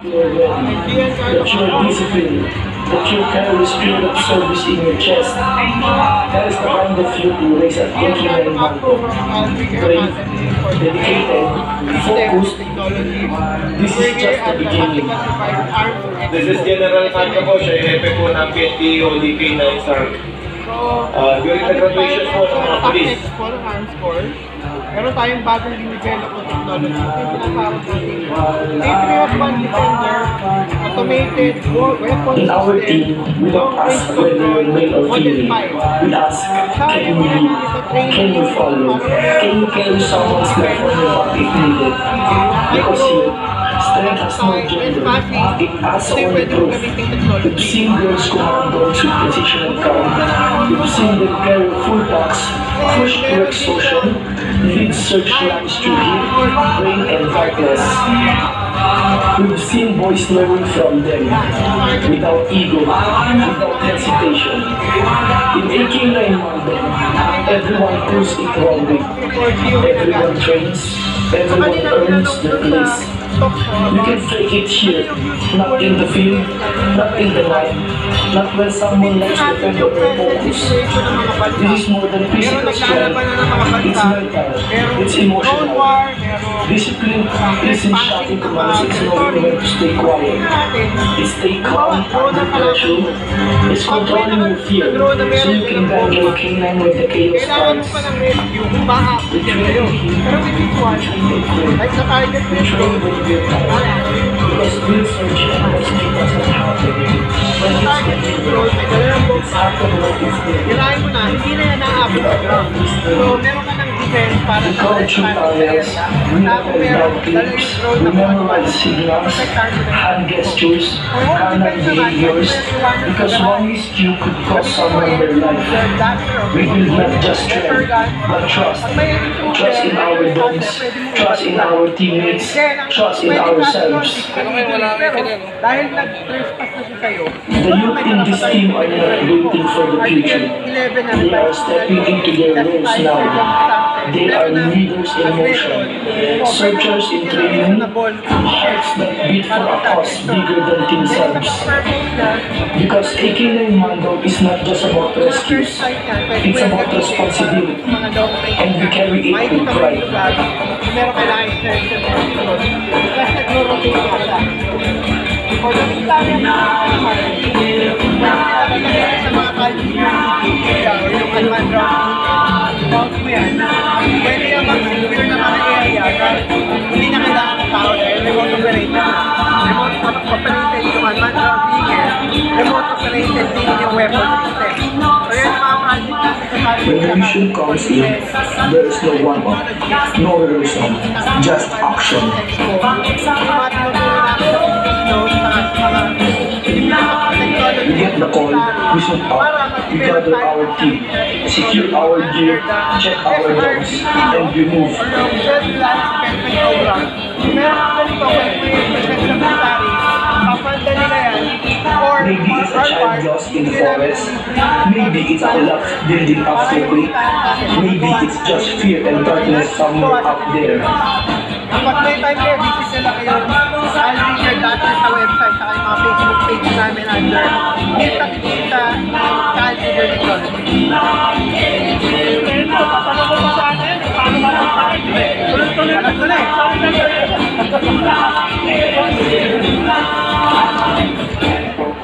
That your discipline, that you carry the spirit of service in your chest. That is the kind of youth you raise at AK9 Manto. Brave, dedicated, focused. This is just the beginning. This is General Manto po, siya yung hepe po ng PNP ODK na isang during the graduation po ng mga police. Meron tayong bagong dinevelop na technology. Ito yung tinatawag natin Patriot One Defender, automated weapon In our team, we don't ask whether you're male or female. We ask, can you lead? Can you follow? Can you carry someone's life on your back if needed? Because here, strength has no gender. It has only truth. We've seen girls commando with precision and calm. We've seen them carry full packs, push to exhaustion, lead searchlines through heat, rain, and darkness. We've seen boys learning from them, without ego, without hesitation. In AK9 Mando, everyone pulls it wrong way. Everyone trains, everyone earns their place. You can fake it here, not in the field, not in the line, not when someone likes to defend your focus. This is more than physical strength, it's mental, it's emotional. Discipline isn't shouting commands, it's knowing when to stay quiet. It's stay calm under pressure, it's controlling your fear, so you can guide your K9 when the chaos starts. Because real searching must keep us happy. When it's happened when it's there. Kailangan mo na, hindi na yan naabot sa ground. So, meron ka ng defense para We call true tunnels, we memorize clips, we memorize signals, hand gestures, hand behaviors, because one miscue could cost someone their life. We will not just strength, but trust. Trust in our dogs, trust in our teammates, trust in ourselves. Dahil nag-trespass na siya sa'yo. The youth in this team are not waiting for the future. They are stepping into their roles now. They are leaders in motion, searchers in training, hearts that beat for a cause bigger than themselves. Because AK9 Mando is not just about rescues, it's about responsibility, and we carry it with pride. Meron kailangan i-search kasi nag-rotate ka siya. For the meantime, sa mga kalibig or yung unmanned ground mount mo yan, pwede yung mag-secure na mga area kahit hindi na kailangan ng tao dahil remote operated. Remote operated yung unmanned ground vehicle, remote operated din yung weapon system. So yun yung mga project natin sa When the mission comes in, there is no warm-up, no rehearsal, just action. We get the call, we shoot up, we gather our team, secure our gear, check our dogs, and we move. Maybe it's a child lost in the forest, maybe it's a lock building after quake, maybe it's just fear and darkness somewhere up there. Kapag may time kayo, visit nila kayo. I'll link your data sa website sa mga Facebook page namin under Kita Calcifer Technology. Paano ko pa sa akin? Paano ba sa akin? Tuloy-tuloy.